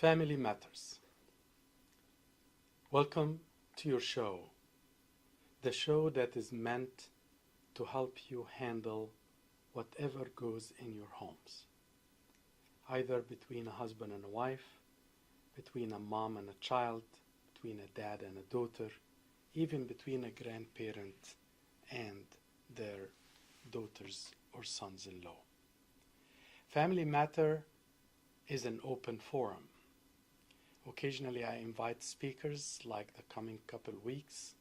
Family Matters. Welcome to your show, the show that is meant to help you handle whatever goes in your homes, either between a husband and a wife, between a mom and a child, between a dad and a daughter, even between a grandparent and their daughters or sons-in-law. Family Matter is an open forum. Occasionally I invite speakers like the coming couple weeks,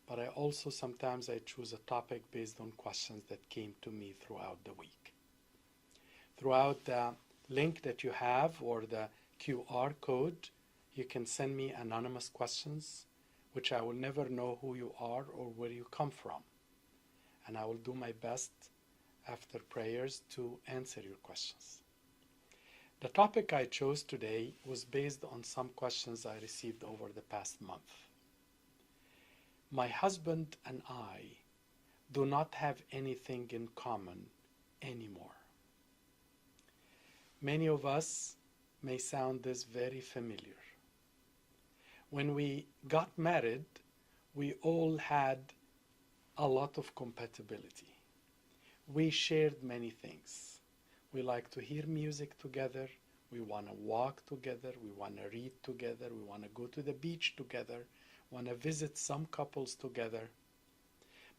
but I also sometimes I choose a topic based on questions that came to me throughout the week. Throughout the link that you have or the QR code, you can send me anonymous questions, which I will never know who you are or where you come from. And I will do my best after prayers to answer your questions. The topic I chose today was based on some questions I received over the past month. My husband and I do not have anything in common anymore. Many of us may sound this very familiar. When we got married, we all had a lot of compatibility. We shared many things. We like to hear music together. We want to walk together. We want to read together. We want to go to the beach together. Want to visit some couples together.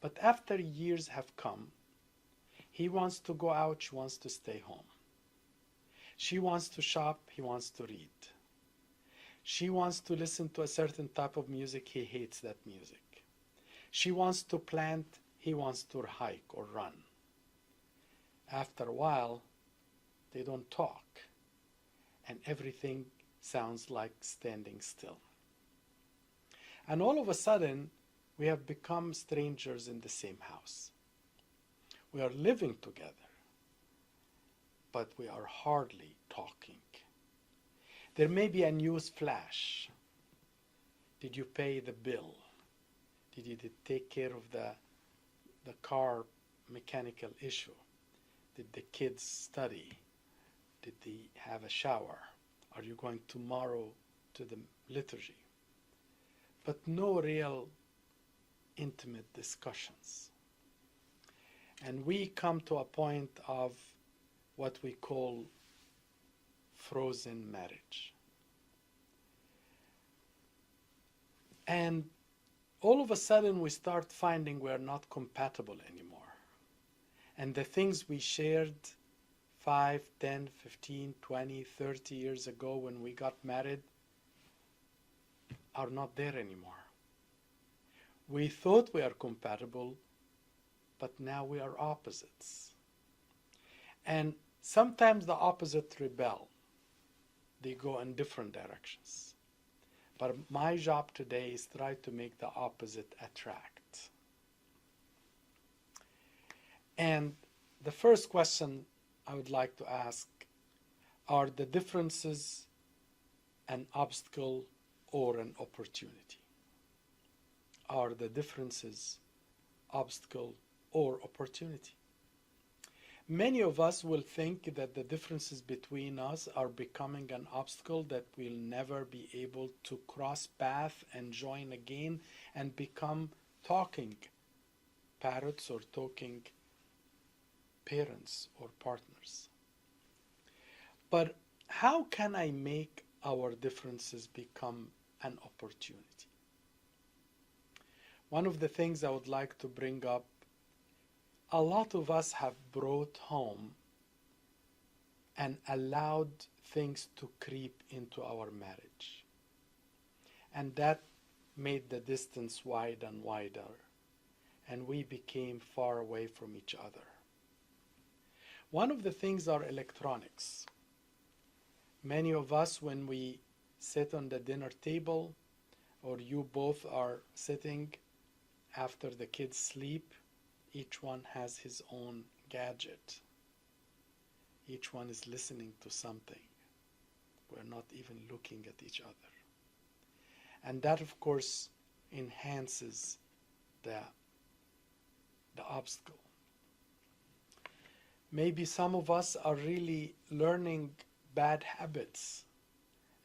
But after years have come, he wants to go out, she wants to stay home. She wants to shop, he wants to read. She wants to listen to a certain type of music, he hates that music. She wants to plant, he wants to hike or run. After a while, they don't talk, and everything sounds like standing still. And all of a sudden, we have become strangers in the same house. We are living together, but we are hardly talking. There may be a news flash. Did you pay the bill? Did you take care of the car mechanical issue? Did the kids study? Did they have a shower? Are you going tomorrow to the liturgy? But no real intimate discussions. And we come to a point of what we call frozen marriage. And all of a sudden we start finding we're not compatible anymore. And the things we shared 5, 10, 15, 20, 30 years ago when we got married are not there anymore. We thought we are compatible, but now we are opposites. And sometimes the opposite rebel. They go in different directions. But my job today is try to make the opposite attract. And the first question I would like to ask, are the differences an obstacle or an opportunity? Are the differences obstacle or opportunity? Many of us will think that the differences between us are becoming an obstacle, that we'll never be able to cross path and join again and become talking parrots or talking parents or partners. But how can I make our differences become an opportunity? One of the things I would like to bring up, a lot of us have brought home and allowed things to creep into our marriage. And that made the distance wide and wider, and we became far away from each other. One of the things are electronics. Many of us, when we sit on the dinner table, or you both are sitting after the kids sleep, each one has his own gadget. Each one is listening to something. We're not even looking at each other. And that, of course, enhances the obstacle. Maybe some of us are really learning bad habits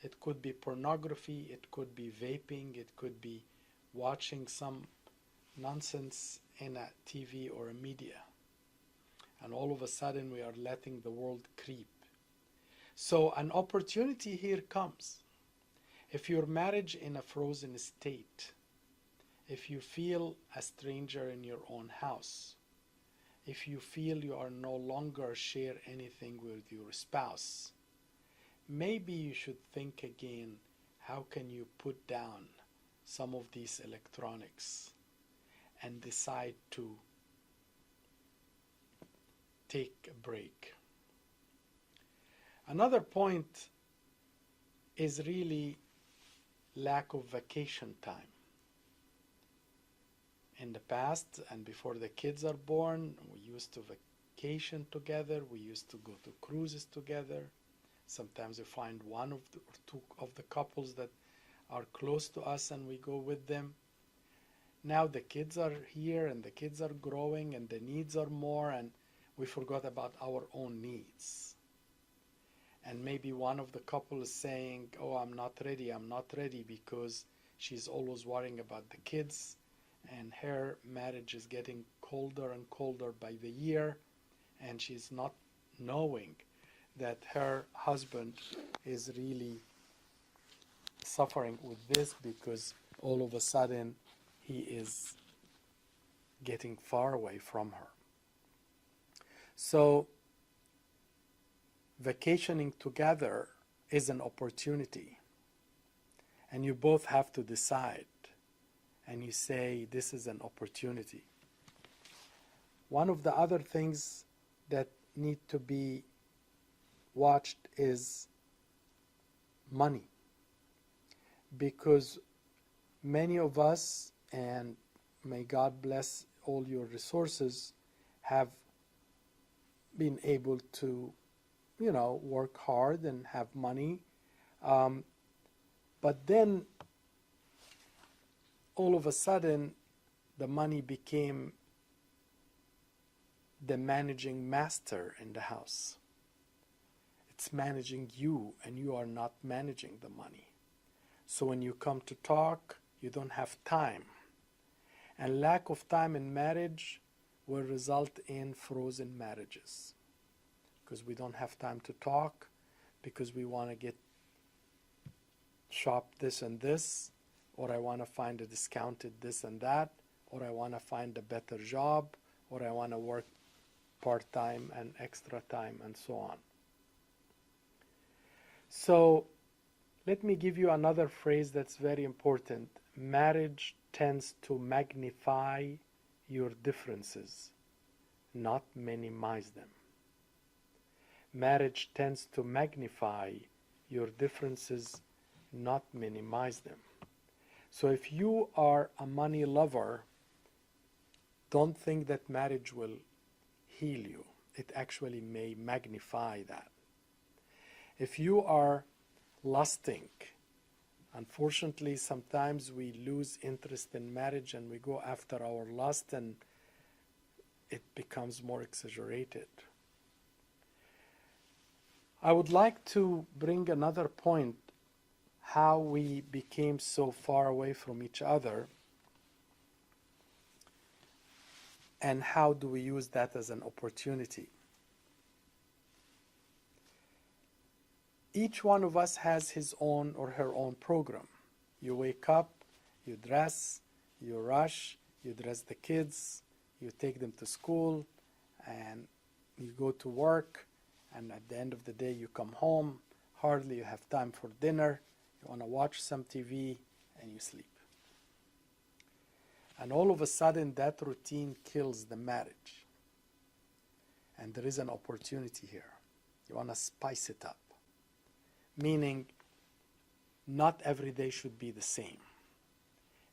It could be pornography, it could be vaping, it could be watching some nonsense in a TV or a media. And all of a sudden we are letting the world creep. So an opportunity here comes. If your marriage in a frozen state, if you feel a stranger in your own house, if you feel you are no longer share anything with your spouse, maybe you should think again, how can you put down some of these electronics and decide to take a break. Another point is really lack of vacation time. In the past and before the kids are born, we used to vacation together, we used to go to cruises together. Sometimes we find one of the, or two of the couples that are close to us and we go with them. Now the kids are here and the kids are growing and the needs are more, and we forgot about our own needs. And maybe one of the couple is saying, oh, I'm not ready because she's always worrying about the kids and her marriage is getting colder and colder by the year, and she's not knowing that her husband is really suffering with this because all of a sudden he is getting far away from her. So vacationing together is an opportunity, and you both have to decide, and you say this is an opportunity. One of the other things that need to be watched is money, because many of us, and may God bless all your resources, have been able to, work hard and have money. But then all of a sudden the money became the managing master in the house. It's managing you, and you are not managing the money. So when you come to talk, you don't have time. And lack of time in marriage will result in frozen marriages, because we don't have time to talk, because we want to get shop this and this, or I want to find a discounted this and that, or I want to find a better job, or I want to work part-time and extra time, and so on. So let me give you another phrase that's very important. Marriage tends to magnify your differences, not minimize them. Marriage tends to magnify your differences, not minimize them. So if you are a money lover, don't think that marriage will heal you. It actually may magnify that. If you are lusting, unfortunately sometimes we lose interest in marriage and we go after our lust, and it becomes more exaggerated. I would like to bring another point, how we became so far away from each other, and how do we use that as an opportunity. Each one of us has his own or her own program. You wake up, you dress, you rush, you dress the kids, you take them to school, and you go to work, and at the end of the day you come home, hardly you have time for dinner, you want to watch some TV, and you sleep. And all of a sudden that routine kills the marriage. And there is an opportunity here. You want to spice it up. Meaning, not every day should be the same.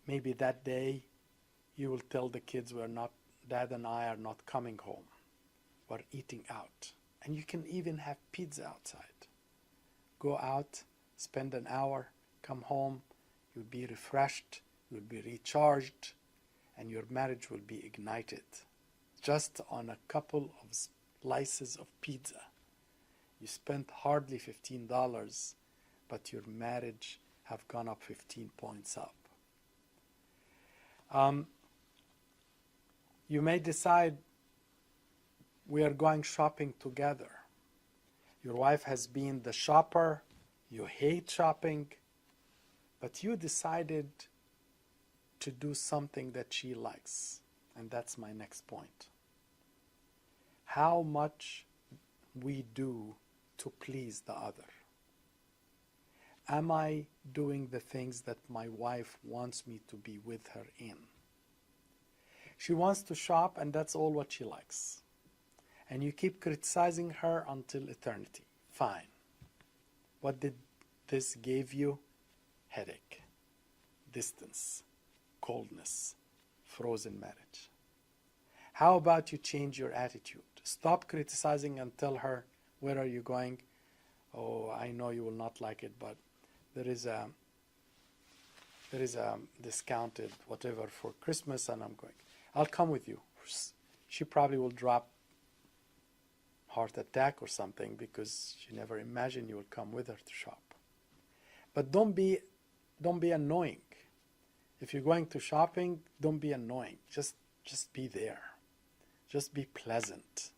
Maybe that day you will tell the kids, Dad and I are not coming home. We're eating out. And you can even have pizza outside. Go out, spend an hour, come home, you'll be refreshed, you'll be recharged, and your marriage will be ignited. Just on a couple of slices of pizza. You spent hardly $15, but your marriage have gone up 15 points up. You may decide we are going shopping together. Your wife has been the shopper, you hate shopping, but you decided to do something that she likes. And that's my next point. How much we do to please the other. Am I doing the things that my wife wants me to be with her in? She wants to shop and that's all what she likes. And you keep criticizing her until eternity. Fine. What did this give you? Headache, distance, coldness, frozen marriage. How about you change your attitude? Stop criticizing and tell her, where are you going? Oh, I know you will not like it, but there is a discounted whatever for Christmas and I'm going. I'll come with you. She probably will drop heart attack or something because she never imagined you would come with her to shop. But don't be annoying. If you're going to shopping, don't be annoying. Just be there. Just be pleasant.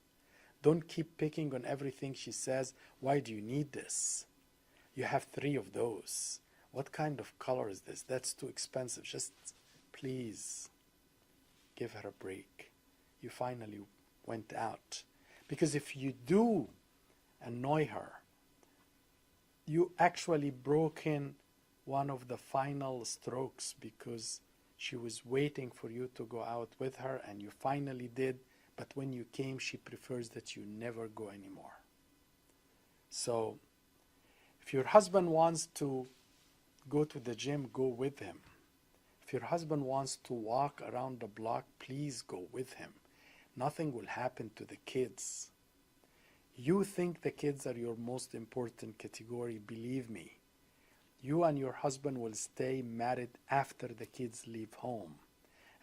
Don't keep picking on everything she says. Why do you need this? You have 3 of those. What kind of color is this? That's too expensive. Just please give her a break. You finally went out. Because if you do annoy her, you actually broke in one of the final strokes because she was waiting for you to go out with her and you finally did, but when you came, she prefers that you never go anymore. So if your husband wants to go to the gym, go with him. If your husband wants to walk around the block, please go with him. Nothing will happen to the kids. You think the kids are your most important category, believe me. You and your husband will stay married after the kids leave home.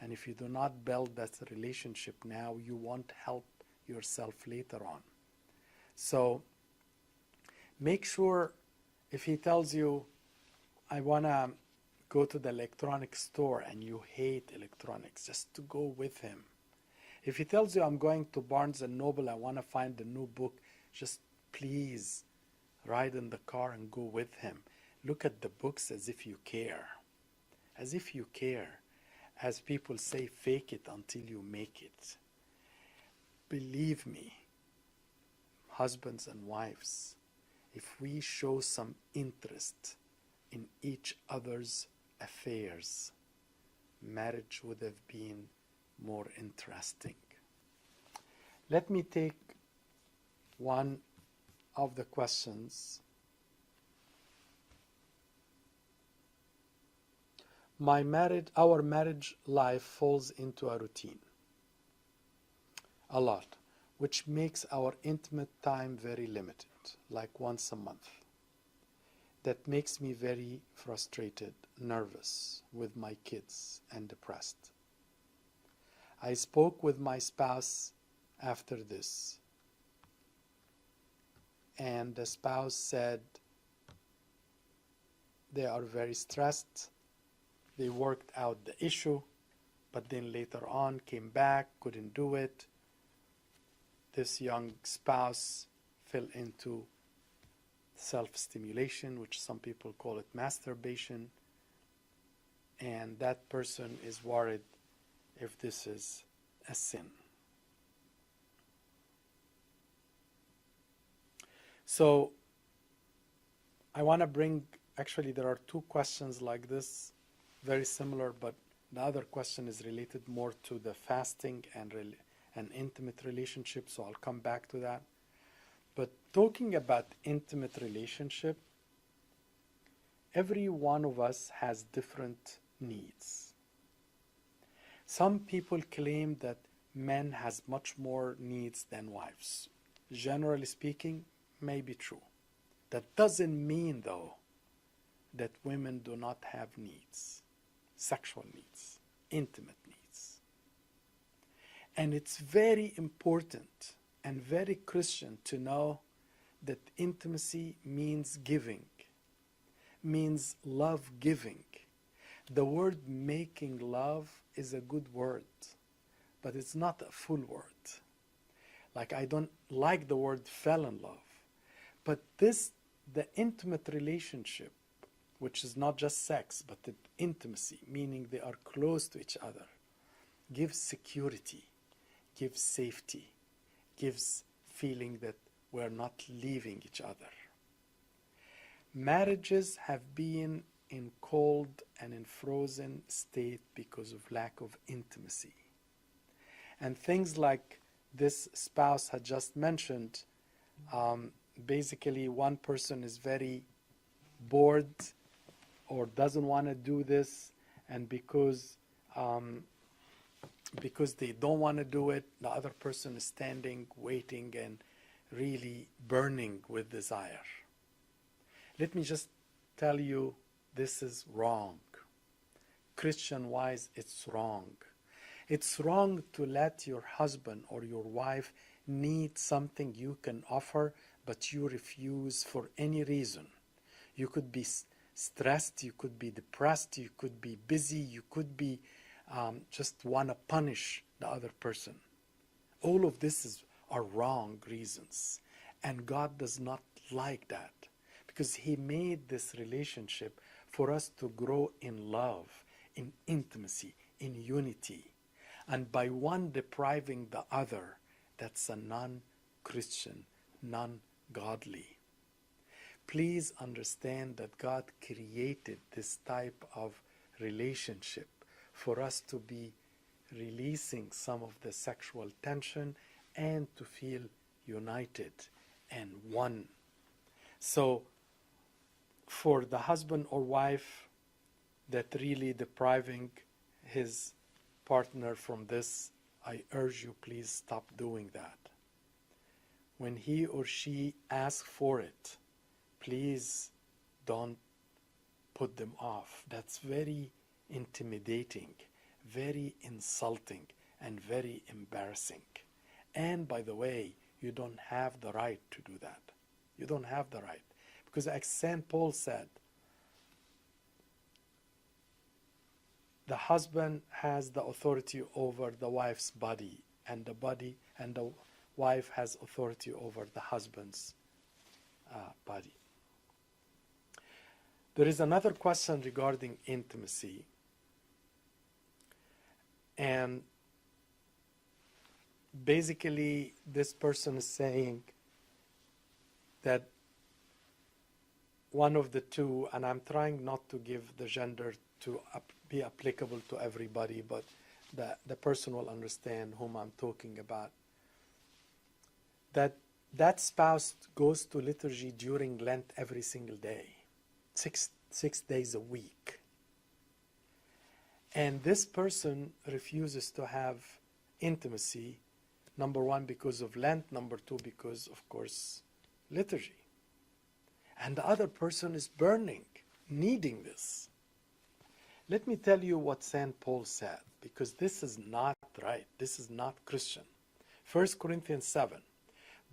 And if you do not build that relationship now, you won't help yourself later on. So make sure if he tells you, I want to go to the electronic store and you hate electronics, just to go with him. If he tells you, I'm going to Barnes & Noble, I want to find the new book, just please ride in the car and go with him. Look at the books as if you care. As if you care. As people say, fake it until you make it. Believe me, husbands and wives, if we show some interest in each other's affairs, marriage would have been more interesting. Let me take one of the questions. Our marriage life falls into a routine a lot, which makes our intimate time very limited, like once a month. That makes me very frustrated, nervous with my kids, and depressed. I spoke with my spouse after this, and the spouse said they are very stressed. They worked out the issue, but then later on came back, couldn't do it. This young spouse fell into self-stimulation, which some people call it masturbation, and that person is worried if this is a sin. So I want to bring, actually there are 2 questions like this, very similar, but the other question is related more to the fasting and intimate relationship, so I'll come back to that. But talking about intimate relationship, every one of us has different needs. Some people claim that men has much more needs than wives. Generally speaking, may be true. That doesn't mean, though, that women do not have needs, sexual needs, intimate needs. And it's very important and very Christian to know that intimacy means giving. means love giving. The word making love is a good word, but it's not a full word. Like, I don't like the word fell in love, but the intimate relationship, which is not just sex, but the intimacy, meaning they are close to each other, gives security, gives safety, gives feeling that we're not leaving each other. Marriages have been in cold and in frozen state because of lack of intimacy. And things like this spouse had just mentioned, basically one person is very bored or doesn't want to do this, and because they don't want to do it, the other person is standing, waiting, and really burning with desire. Let me just tell you, this is wrong. Christian-wise, it's wrong. It's wrong to let your husband or your wife need something you can offer, but you refuse for any reason. You could be stressed, you could be depressed, you could be busy, you could be just want to punish the other person. All of this are wrong reasons. And God does not like that, because He made this relationship for us to grow in love, in intimacy, in unity. And by one depriving the other, that's a non-Christian, non-godly. Please understand that God created this type of relationship for us to be releasing some of the sexual tension and to feel united and one. So for the husband or wife that really depriving his partner from this, I urge you, please stop doing that. When he or she asks for it, please don't put them off. That's very intimidating, very insulting, and very embarrassing. And by the way, you don't have the right to do that. You don't have the right. Because as St. Paul said, the husband has the authority over the wife's body, and the wife has authority over the husband's body. There is another question regarding intimacy. And basically, this person is saying that one of the two, and I'm trying not to give the gender to be applicable to everybody, but the person will understand whom I'm talking about, that spouse goes to liturgy during Lent every single day, six days a week. And this person refuses to have intimacy, number one, because of Lent, number two, because, of course, liturgy. And the other person is burning, needing this. Let me tell you what St. Paul said, because this is not right. This is not Christian. 1 Corinthians 7,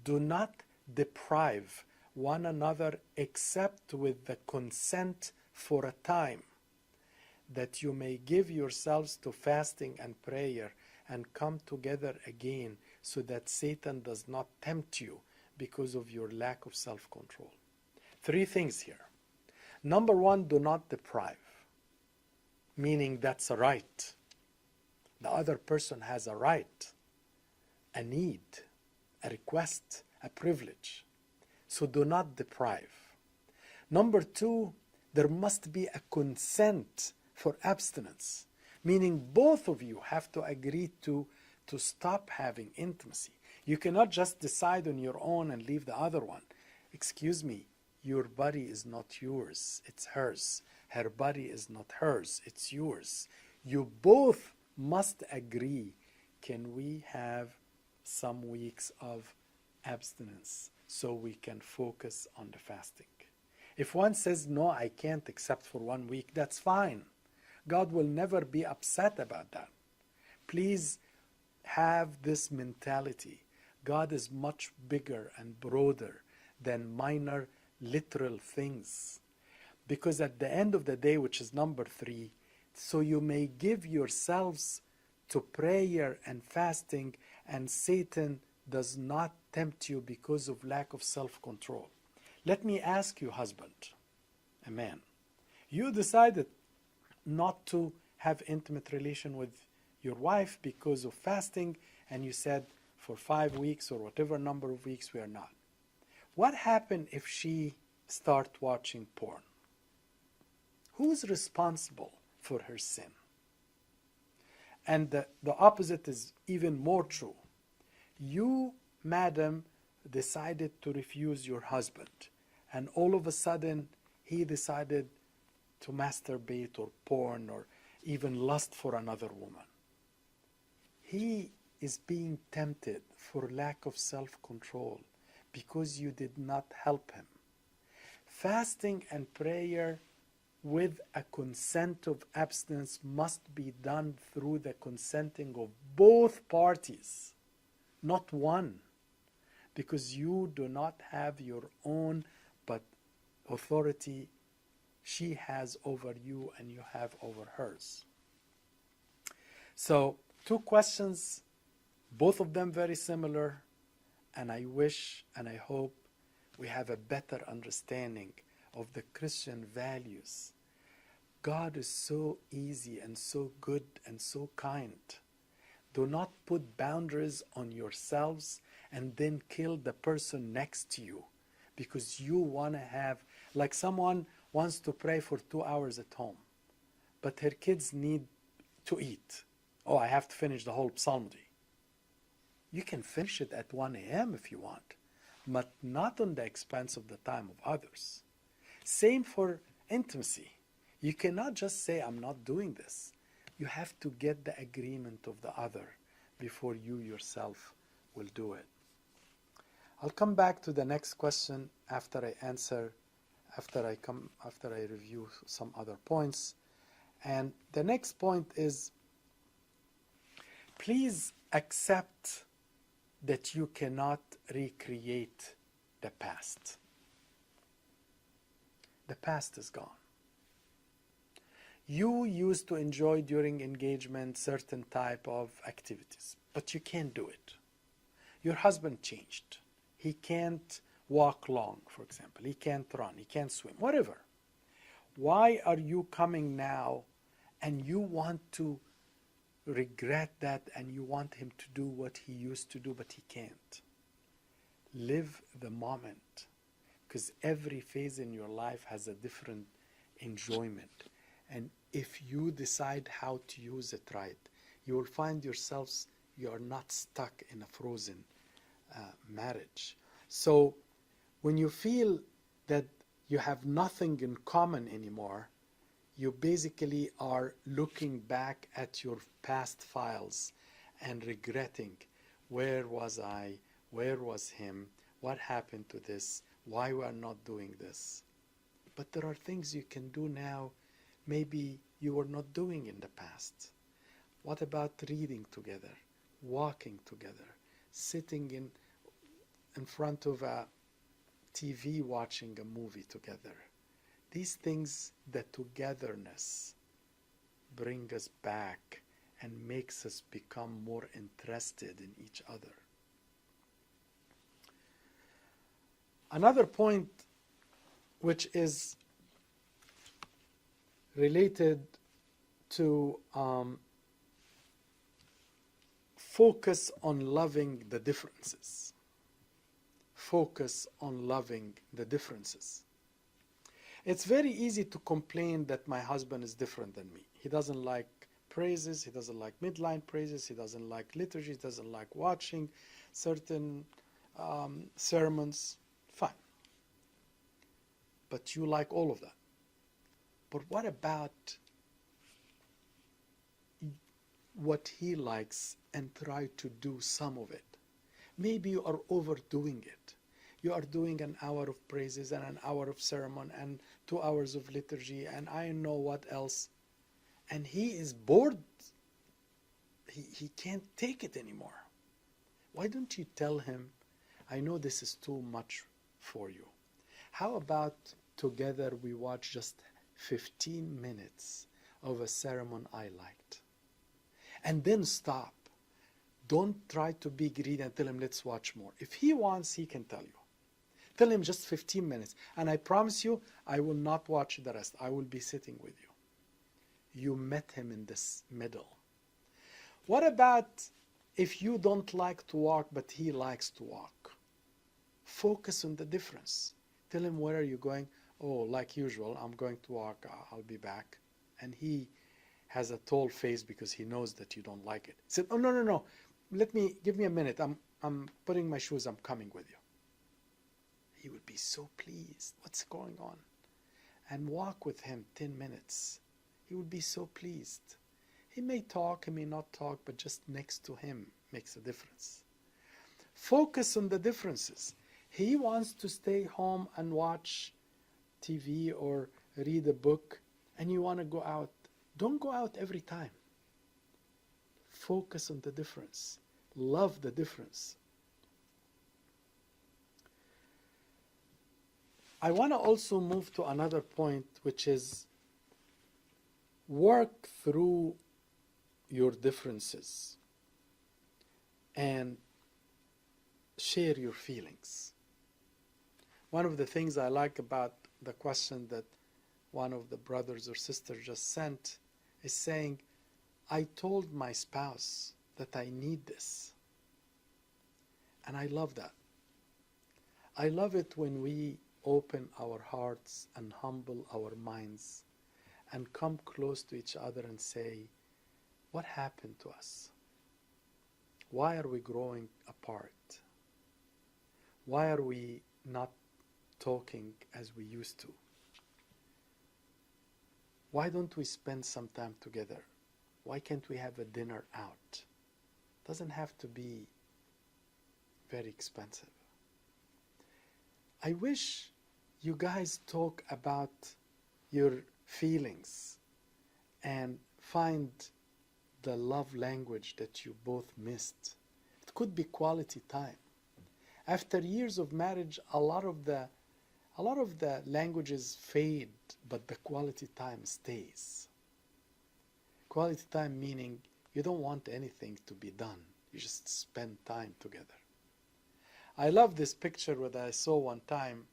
do not deprive one another except with the consent for a time, that you may give yourselves to fasting and prayer and come together again, so that Satan does not tempt you because of your lack of self-control. 3 things here. Number 1, do not deprive, meaning that's a right. The other person has a right, a need, a request, a privilege. So do not deprive. Number 2, there must be a consent for abstinence, meaning both of you have to agree to stop having intimacy. You cannot just decide on your own and leave the other one. Excuse me, your body is not yours, it's hers. Her body is not hers, it's yours. You both must agree, can we have some weeks of abstinence so we can focus on the fasting? If one says, no, I can't except for 1 week, that's fine. God will never be upset about that. Please have this mentality. God is much bigger and broader than minor literal things. Because at the end of the day, which is number 3, so you may give yourselves to prayer and fasting, and Satan does not tempt you because of lack of self-control. Let me ask you, husband, a man, you decided not to have intimate relation with your wife because of fasting, and you said for 5 weeks or whatever number of weeks we are not. What happened if she start watching porn? Who's responsible for her sin? And the opposite is even more true. You, madam, decided to refuse your husband, and all of a sudden he decided to masturbate or porn or even lust for another woman. He is being tempted for lack of self-control because you did not help him. Fasting and prayer with a consent of abstinence must be done through the consenting of both parties, not one, because you do not have your own, but authority she has over you and you have over hers. So 2 questions, both of them very similar, and I wish and I hope we have a better understanding of the Christian values. God is so easy and so good and so kind. Do not put boundaries on yourselves and then kill the person next to you because you want to have, like someone wants to pray for 2 hours at home, but her kids need to eat. Oh, I have to finish the whole psalmody. You can finish it at 1 a.m. if you want, but not on the expense of the time of others. Same for intimacy. You cannot just say, I'm not doing this. You have to get the agreement of the other before you yourself will do it. I'll come back to the next question after I review some other points. And the next point is, please accept that you cannot recreate the past. The past is gone. You used to enjoy during engagement certain type of activities, but you can't do it. Your husband changed. He can't walk long, for example. He can't run. He can't swim, whatever. Why are you coming now and you want to regret that and you want him to do what he used to do, but he can't? Live the moment, because every phase in your life has a different enjoyment. And if you decide how to use it right, you will find yourselves, you are not stuck in a frozen marriage. So when you feel that you have nothing in common anymore, you basically are looking back at your past files and regretting, where was I, where was him, what happened to this, why we are not doing this. But there are things you can do now maybe you were not doing in the past. What about reading together, walking together, sitting in front of a TV watching a movie together? These things, the togetherness, bring us back and makes us become more interested in each other. Another point which is related to focus on loving the differences. Focus on loving the differences. It's very easy to complain that my husband is different than me. He doesn't like praises, he doesn't like midline praises, he doesn't like liturgy, he doesn't like watching certain sermons. Fine. But you like all of that. But what about what he likes and try to do some of it? Maybe you are overdoing it. You are doing an hour of praises and an hour of sermon and 2 hours of liturgy and I know what else. And he is bored. He can't take it anymore. Why don't you tell him, I know this is too much for you. How about together we watch just 15 minutes of a sermon I liked. And then stop. Don't try to be greedy and tell him, let's watch more. If he wants, he can tell you. Tell him just 15 minutes. And I promise you, I will not watch the rest. I will be sitting with you. You met him in this middle. What about if you don't like to walk, but he likes to walk? Focus on the difference. Tell him, where are you going? Oh, like usual, I'm going to walk. I'll be back. And he has a tall face because he knows that you don't like it. He said, oh, no. Give me a minute. I'm putting my shoes. I'm coming with you. He would be so pleased. What's going on? And walk with him 10 minutes. He would be so pleased. He may talk, he may not talk, but just next to him makes a difference. Focus on the differences. He wants to stay home and watch TV or read a book, and you want to go out. Don't go out every time. Focus on the difference. Love the difference. I want to also move to another point, which is work through your differences and share your feelings. One of the things I like about the question that one of the brothers or sisters just sent is saying, I told my spouse that I need this. And I love that. I love it when we open our hearts and humble our minds and come close to each other and say, what happened to us? Why are we growing apart? Why are we not talking as we used to? Why don't we spend some time together? Why can't we have a dinner out? Doesn't have to be very expensive. I wish you guys talk about your feelings and find the love language that you both missed. It could be quality time. After years of marriage, a lot of the languages fade, but the quality time stays. Quality time meaning you don't want anything to be done. You just spend time together. I love this picture that I saw one time.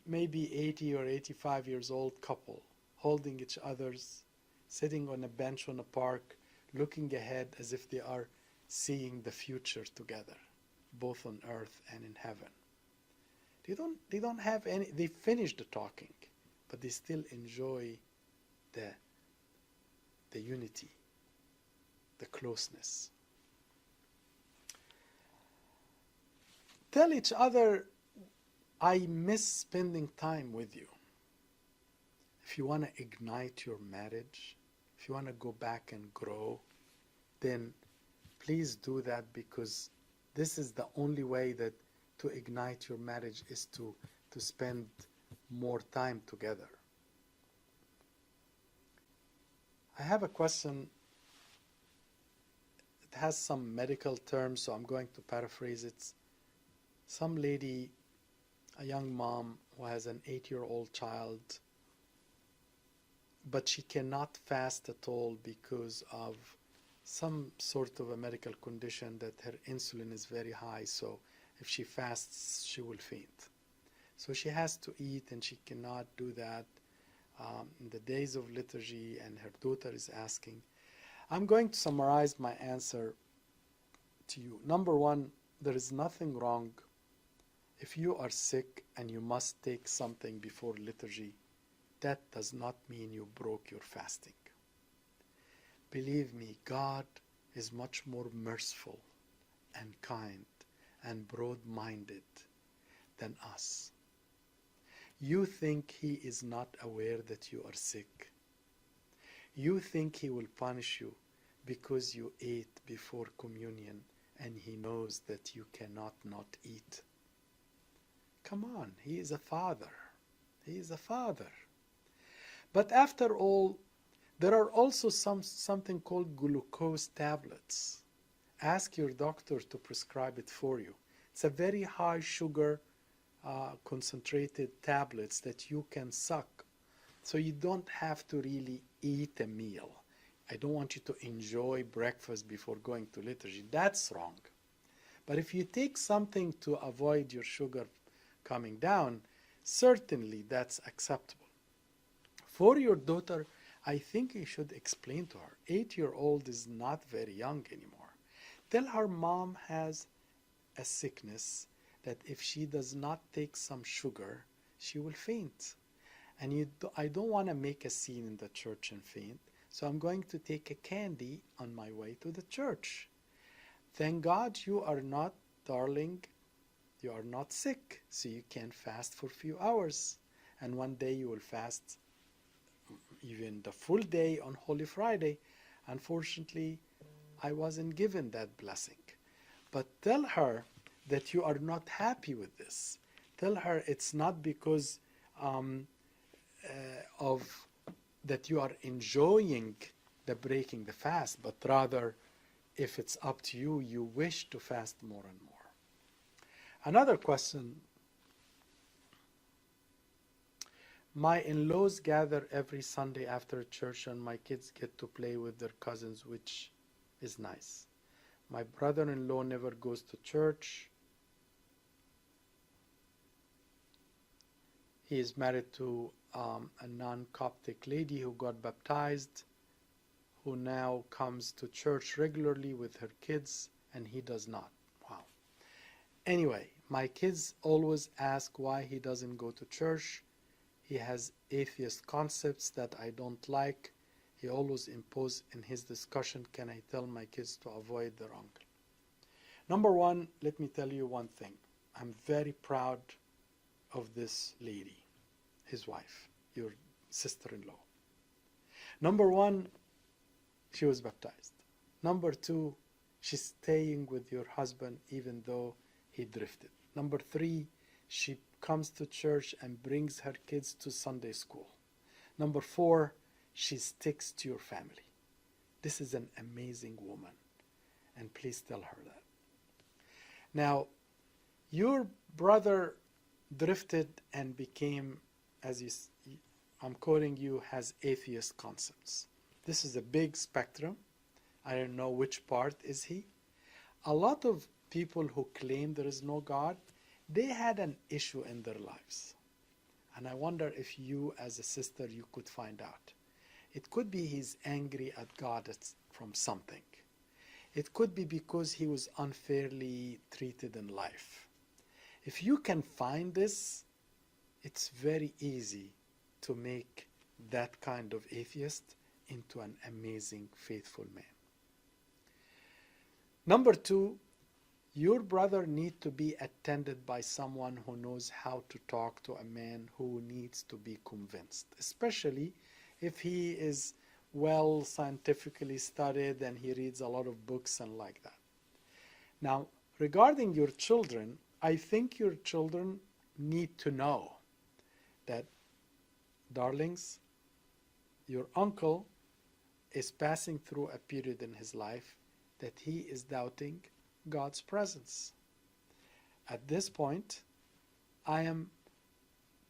Maybe 80 or 85 years old couple holding each other's, sitting on a bench on a park, looking ahead as if they are seeing the future together, both on earth and in heaven. They don't have any, they finished the talking, but they still enjoy the unity, the closeness. Tell each other, I miss spending time with you. If you want to ignite your marriage, if you want to go back and grow, then please do that, because this is the only way that to ignite your marriage is to spend more time together. I have a question. It has some medical terms, so I'm going to paraphrase it. Some lady, a young mom who has an 8-year-old child, but she cannot fast at all because of some sort of a medical condition that her insulin is very high, so if she fasts, she will faint. So she has to eat, and she cannot do that in the days of liturgy, and her daughter is asking. I'm going to summarize my answer to you. Number one, there is nothing wrong if you are sick and you must take something before liturgy. That does not mean you broke your fasting. Believe me, God is much more merciful and kind and broad-minded than us. You think He is not aware that you are sick. You think He will punish you because you ate before communion and He knows that you cannot not eat. Come on, He is a Father. He is a Father. But after all, there are also something called glucose tablets. Ask your doctor to prescribe it for you. It's a very high sugar concentrated tablets that you can suck. So you don't have to really eat a meal. I don't want you to enjoy breakfast before going to liturgy. That's wrong. But if you take something to avoid your sugar coming down, certainly that's acceptable. For your daughter, I think you should explain to her, 8-year-old is not very young anymore. Tell her mom has a sickness that if she does not take some sugar, she will faint. And I don't want to make a scene in the church and faint, so I'm going to take a candy on my way to the church. Thank God you are not, darling, you are not sick, so you can fast for a few hours. And one day you will fast even the full day on Holy Friday. Unfortunately, I wasn't given that blessing. But tell her that you are not happy with this. Tell her it's not because of that you are enjoying the breaking the fast, but rather, if it's up to you, you wish to fast more and more. Another question. My in-laws gather every Sunday after church and my kids get to play with their cousins, which is nice. My brother-in-law never goes to church. He is married to a non-Coptic lady who got baptized, who now comes to church regularly with her kids, and he does not. Wow. Anyway, my kids always ask why he doesn't go to church. He has atheist concepts that I don't like. He always imposes in his discussion, can I tell my kids to avoid their uncle? Number one, let me tell you one thing. I'm very proud of this lady, his wife, your sister-in-law. Number one, she was baptized. Number two, she's staying with your husband even though he drifted. Number three, she comes to church and brings her kids to Sunday school. Number four, she sticks to your family. This is an amazing woman, and please tell her that. Now, your brother drifted and became, I'm quoting you, has atheist concepts. This is a big spectrum. I don't know which part is he. A lot of people who claim there is no God, they had an issue in their lives. And I wonder if you as a sister, you could find out. It could be he's angry at God from something. It could be because he was unfairly treated in life. If you can find this, it's very easy to make that kind of atheist into an amazing, faithful man. Number two, your brother needs to be attended by someone who knows how to talk to a man who needs to be convinced, especially if he is well scientifically studied and he reads a lot of books and like that. Now, regarding your children, I think your children need to know that, darlings, your uncle is passing through a period in his life that he is doubting God's presence. At this point, I am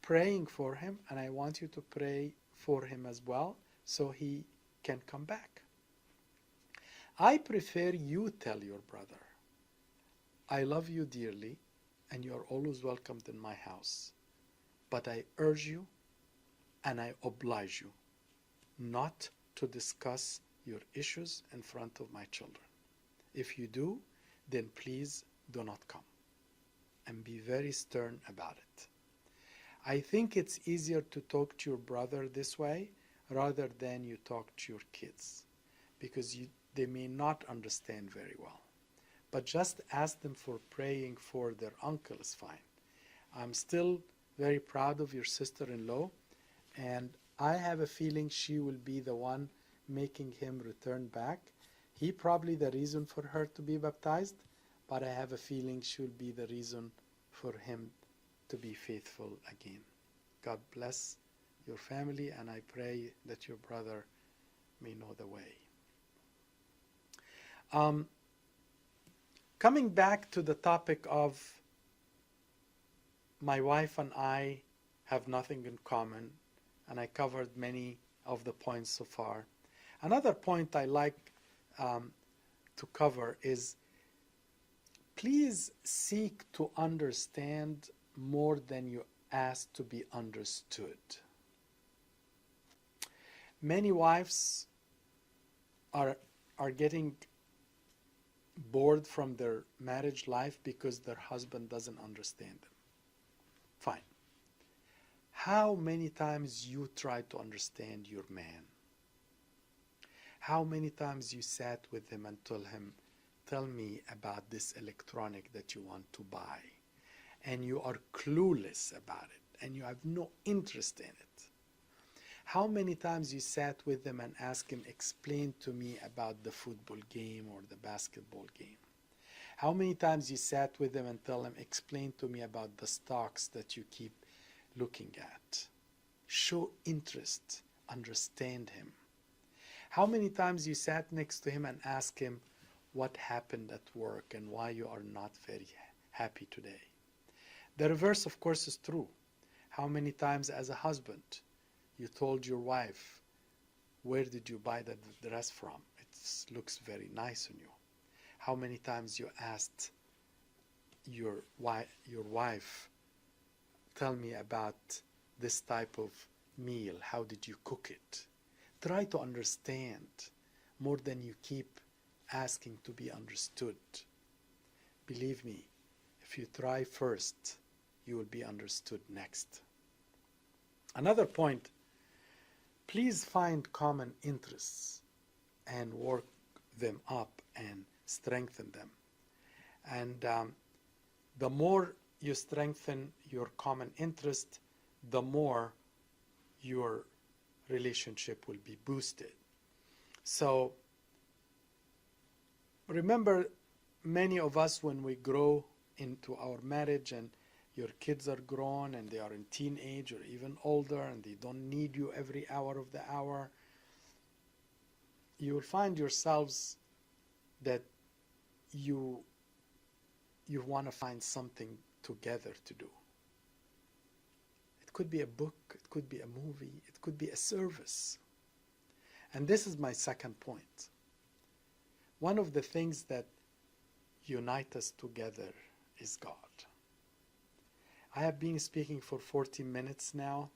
praying for him, and I want you to pray for him as well so he can come back. I prefer you tell your brother, I love you dearly and you are always welcomed in my house, but I urge you and I oblige you not to discuss your issues in front of my children. If you do, then please do not come, and be very stern about it. I think it's easier to talk to your brother this way rather than you talk to your kids, because they may not understand very well. But just ask them for praying for their uncle is fine. I'm still very proud of your sister-in-law, and I have a feeling she will be the one making him return back. He probably the reason for her to be baptized, but I have a feeling she will be the reason for him to be faithful again. God bless your family, and I pray that your brother may know the way. Coming back to the topic of my wife and I have nothing in common, and I covered many of the points so far. Another point I like to cover is please seek to understand more than you ask to be understood. Many wives are getting bored from their marriage life because their husband doesn't understand them. Fine. How many times you try to understand your man? How many times you sat with him and told him, tell me about this electronic that you want to buy, and you are clueless about it and you have no interest in it? How many times you sat with him and asked him, explain to me about the football game or the basketball game? How many times you sat with him and tell him, explain to me about the stocks that you keep looking at? Show interest, understand him. How many times you sat next to him and asked him what happened at work and why you are not very happy today? The reverse, of course, is true. How many times as a husband you told your wife, where did you buy that dress from? It looks very nice on you. How many times you asked your wife, tell me about this type of meal, how did you cook it? Try to understand more than you keep asking to be understood. Believe me, if you try first, you will be understood next. Another point, please find common interests and work them up and strengthen them. And the more you strengthen your common interest, the more your relationship will be boosted. So remember, many of us, when we grow into our marriage and your kids are grown and they are in teenage or even older and they don't need you every hour of the hour, you will find yourselves that you want to find something together to do. It could be a book, it could be a movie, it could be a service. And this is my second point. One of the things that unite us together is God. I have been speaking for 40 minutes now,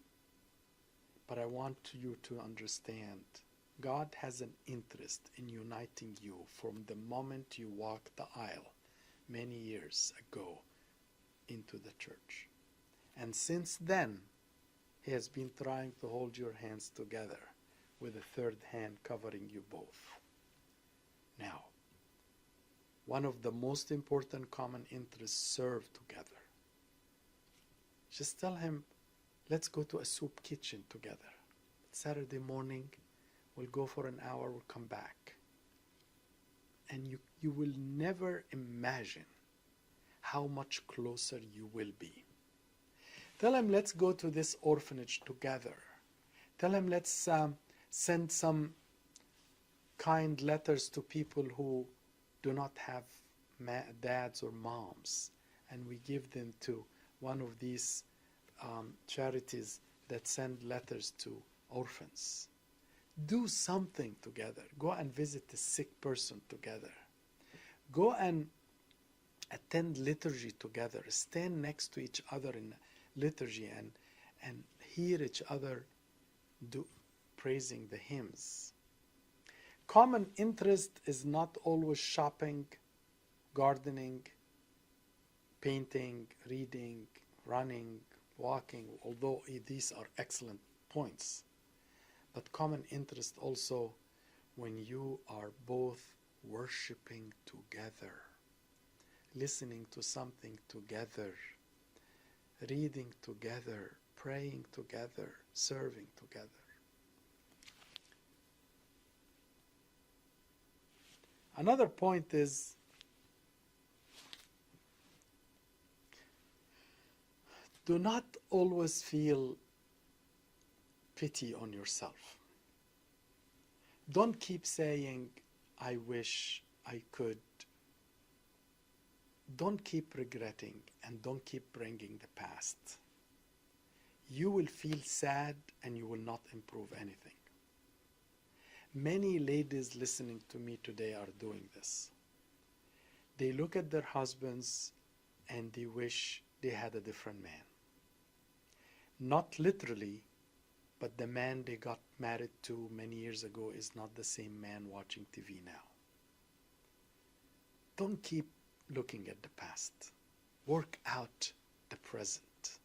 but I want you to understand God has an interest in uniting you from the moment you walked the aisle many years ago into the church. And since then, He has been trying to hold your hands together with a third hand covering you both. Now, one of the most important common interests, serve together. Just tell him, let's go to a soup kitchen together. Saturday morning, we'll go for an hour, we'll come back. And you will never imagine how much closer you will be. Tell him, let's go to this orphanage together. Tell him, let's send some kind letters to people who do not have dads or moms, and we give them to one of these charities that send letters to orphans. Do something together. Go and visit a sick person together. Go and attend liturgy together. Stand next to each other in liturgy and hear each other praising the hymns. Common interest is not always shopping, gardening, painting, reading, running, walking, although these are excellent points. But common interest also when you are both worshiping together, listening to something together, reading together, praying together, serving together. Another point is do not always feel pity on yourself. Don't keep saying, I wish I could Don't keep regretting and don't keep bringing the past. You will feel sad and you will not improve anything. Many ladies listening to me today are doing this. They look at their husbands and they wish they had a different man. Not literally, but the man they got married to many years ago is not the same man watching TV now. Don't keep looking at the past. Work out the present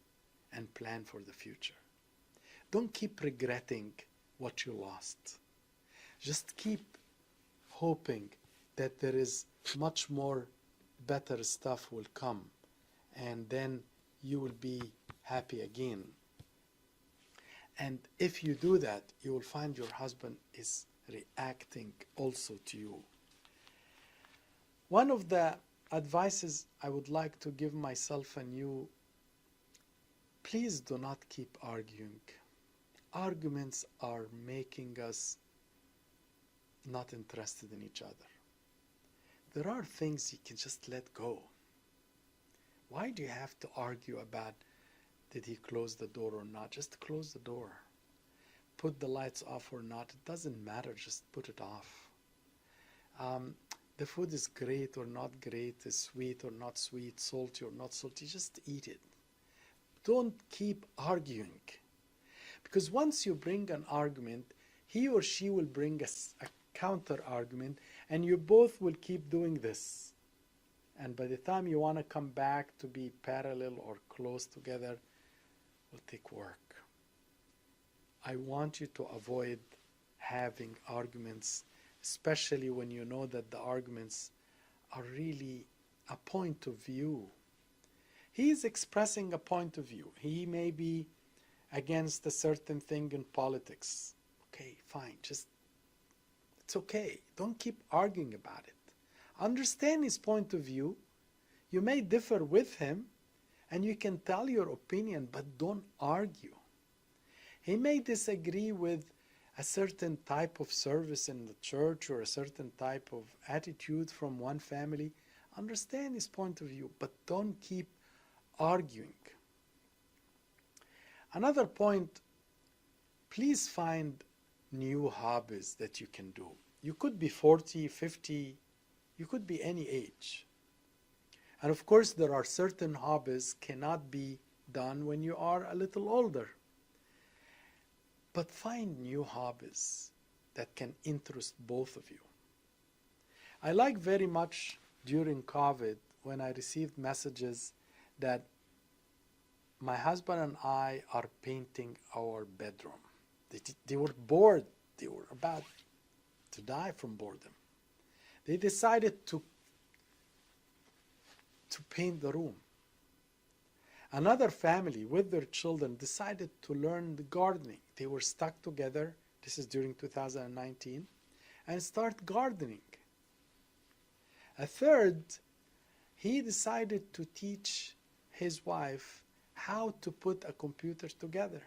and plan for the future. Don't keep regretting what you lost. Just keep hoping that there is much more better stuff will come, and then you will be happy again. And if you do that, you will find your husband is reacting also to you. One of the advices I would like to give myself and you, please do not keep arguing. Arguments are making us not interested in each other. There are things you can just let go. Why do you have to argue about did he close the door or not? Just close the door. Put the lights off or not. It doesn't matter. Just put it off. The food is great or not great, is sweet or not sweet, salty or not salty. Just eat it. Don't keep arguing. Because once you bring an argument, he or she will bring a counter argument, and you both will keep doing this. And by the time you want to come back to be parallel or close together, it will take work. I want you to avoid having arguments, especially when you know that the arguments are really a point of view. He is expressing a point of view. He may be against a certain thing in politics. Okay, fine, it's okay. Don't keep arguing about it. Understand his point of view. You may differ with him, and you can tell your opinion, but don't argue. He may disagree with a certain type of service in the church or a certain type of attitude from one family. Understand his point of view, but don't keep arguing. Another point, please find new hobbies that you can do. You could be 40, 50, you could be any age. And of course, there are certain hobbies cannot be done when you are a little older. But find new hobbies that can interest both of you. I like very much during COVID when I received messages that my husband and I are painting our bedroom. They were bored. They were about to die from boredom. They decided to paint the room. Another family with their children decided to learn the gardening. They were stuck together, this is during 2019, and start gardening. A third, he decided to teach his wife how to put a computer together.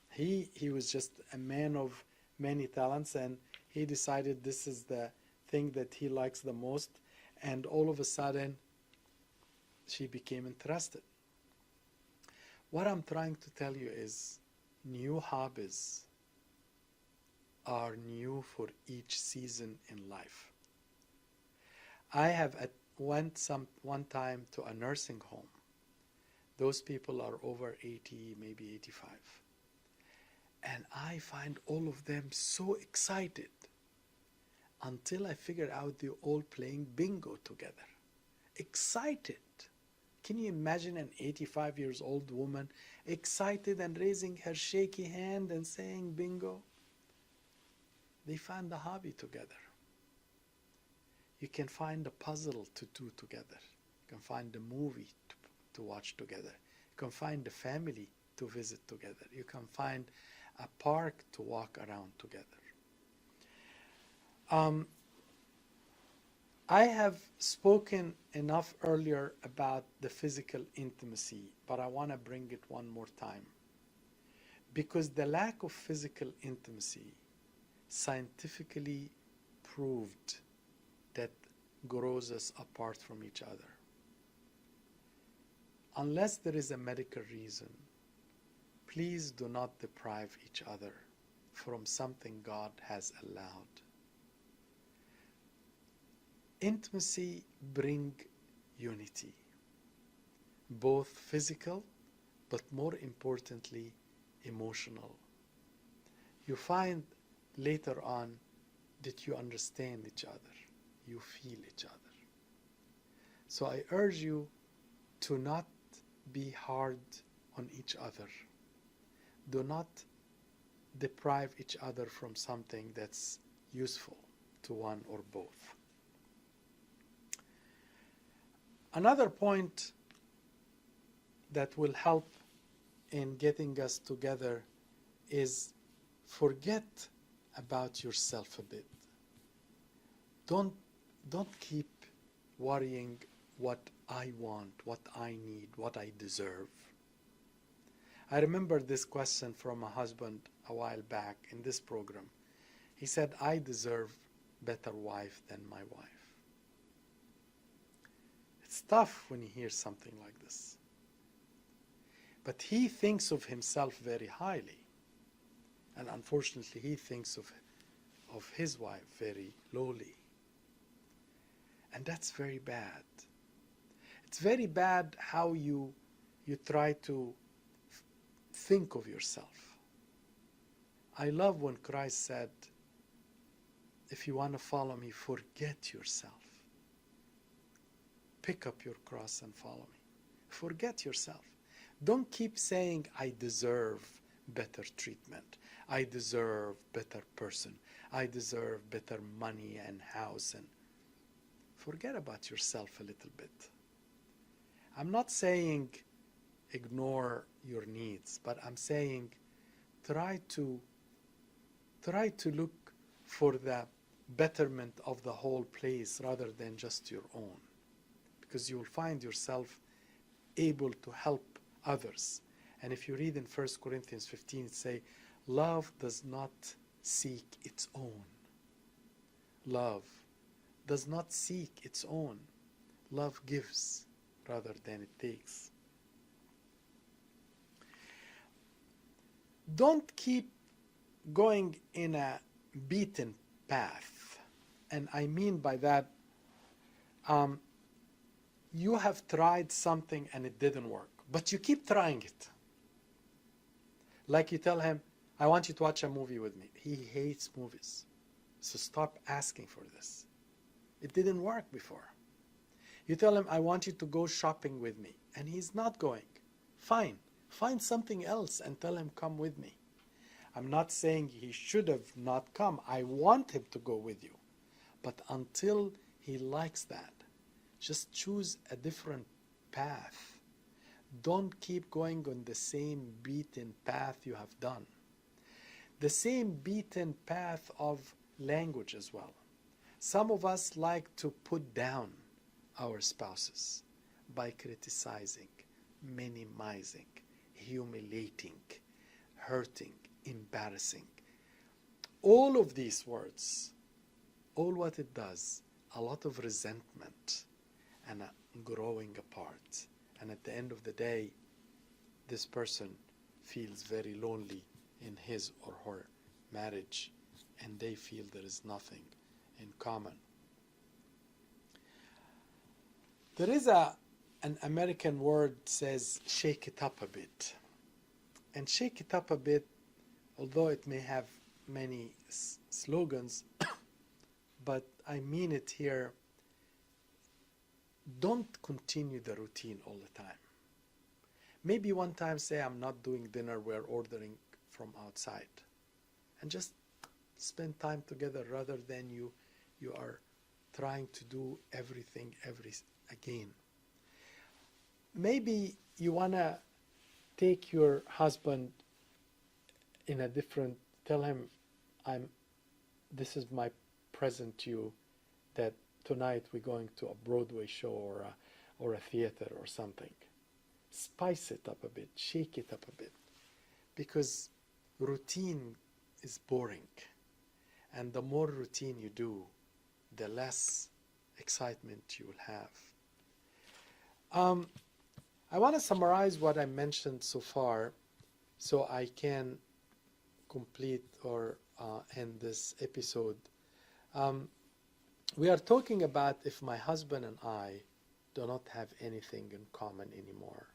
He was just a man of many talents, and he decided this is the thing that he likes the most, and all of a sudden she became interested. What I'm trying to tell you is new hobbies are new for each season in life. I have went one time to a nursing home. Those people are over 80, maybe 85. And I find all of them so excited until I figure out they're all playing bingo together. Excited. Can you imagine an 85 years old woman excited and raising her shaky hand and saying bingo? They found a hobby together. You can find a puzzle to do together. You can find a movie to watch together. You can find a family to visit together. You can find a park to walk around together. I have spoken enough earlier about the physical intimacy, but I want to bring it one more time. Because the lack of physical intimacy scientifically proved that grows us apart from each other. unless there is a medical reason, please do not deprive each other from something God has allowed. Intimacy brings unity, both physical, but more importantly, emotional. You find later on that you understand each other, you feel each other. So I urge you to not be hard on each other. Do not deprive each other from something that's useful to one or both. Another point that will help in getting us together is forget about yourself a bit. Don't keep worrying what I want, what I need, what I deserve. I remember this question from a husband a while back in this program. He said, I deserve better wife than my wife. It's tough when you hear something like this. But he thinks of himself very highly. And unfortunately, he thinks of his wife very lowly. And that's very bad. It's very bad how you try to think of yourself. I love when Christ said, if you want to follow me, forget yourself. Pick up your cross and follow me. Forget yourself. Don't keep saying, I deserve better treatment. I deserve better person. I deserve better money and house. And forget about yourself a little bit. I'm not saying ignore your needs, but I'm saying try to look for the betterment of the whole place rather than just your own, because you will find yourself able to help others. And if you read in 1 Corinthians 15, it says, love does not seek its own. Love does not seek its own. Love gives rather than it takes. Don't keep going in a beaten path. And I mean by that, you have tried something and it didn't work, but you keep trying it. Like you tell him, I want you to watch a movie with me. He hates movies. So stop asking for this. It didn't work before. You tell him, I want you to go shopping with me. And he's not going. Fine. Find something else and tell him, come with me. I'm not saying he should have not come. I want him to go with you. But until he likes that, just choose a different path. Don't keep going on the same beaten path you have done. The same beaten path of language as well. Some of us like to put down our spouses by criticizing, minimizing, humiliating, hurting, embarrassing. All of these words, all what it does, a lot of resentment and a growing apart. And at the end of the day, this person feels very lonely in his or her marriage, and they feel there is nothing in common. There is an American word says, shake it up a bit. And shake it up a bit, although it may have many slogans, but I mean it here, don't continue the routine all the time. Maybe one time say, I'm not doing dinner, we're ordering from outside. And just spend time together rather than you are trying to do everything again. Maybe you want to take your husband in a different, tell him, this is my present to you, that tonight we're going to a Broadway show or a theater or something. Spice it up a bit, shake it up a bit, because routine is boring. And the more routine you do, the less excitement you will have. I want to summarize what I mentioned so far so I can complete or end this episode. Um, we are talking about if my husband and I do not have anything in common anymore.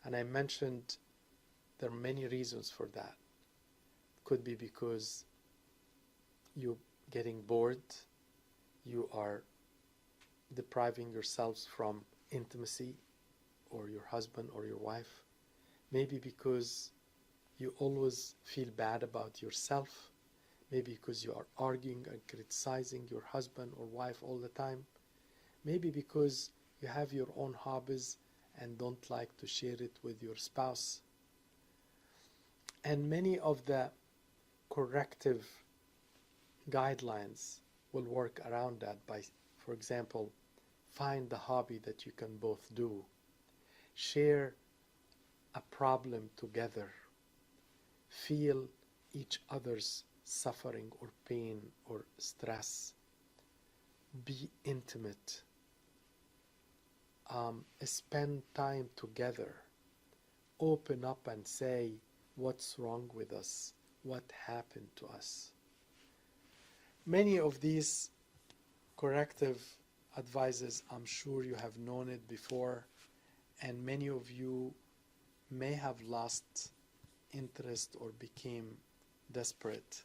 And I mentioned there are many reasons for that. Could be because you're getting bored, you are depriving yourselves from intimacy, or your husband or your wife. Maybe because you always feel bad about yourself. Maybe because you are arguing and criticizing your husband or wife all the time. Maybe because you have your own hobbies and don't like to share it with your spouse. And many of the corrective guidelines will work around that by, for example, find the hobby that you can both do. Share a problem together. Feel each other's suffering or pain or stress. Be intimate. Spend time together. Open up and say what's wrong with us, what happened to us. Many of these corrective advices, I'm sure you have known it before, and many of you may have lost interest or became desperate.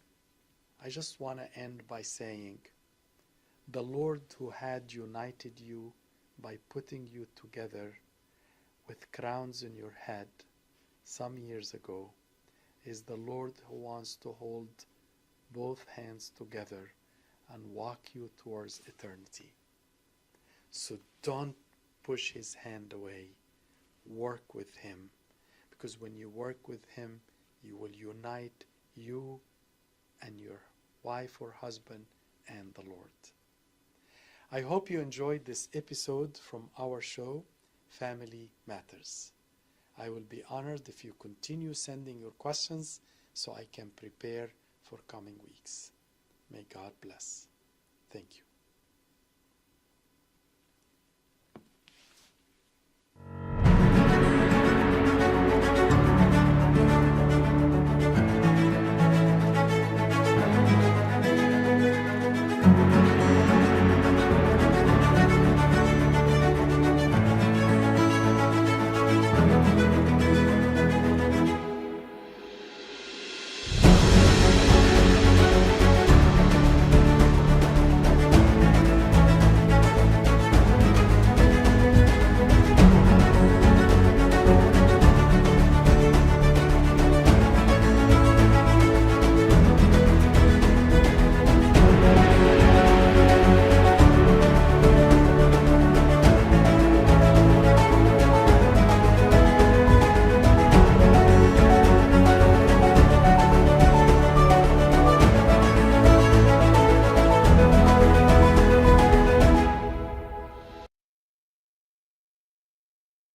I just want to end by saying, the Lord who had united you by putting you together with crowns in your head some years ago is the Lord who wants to hold both hands together and walk you towards eternity. So don't push his hand away. Work with him, because when you work with him, you will unite you and your wife or husband and the Lord. I hope you enjoyed this episode from our show, Family Matters. I will be honored if you continue sending your questions so I can prepare for coming weeks. May God bless. Thank you.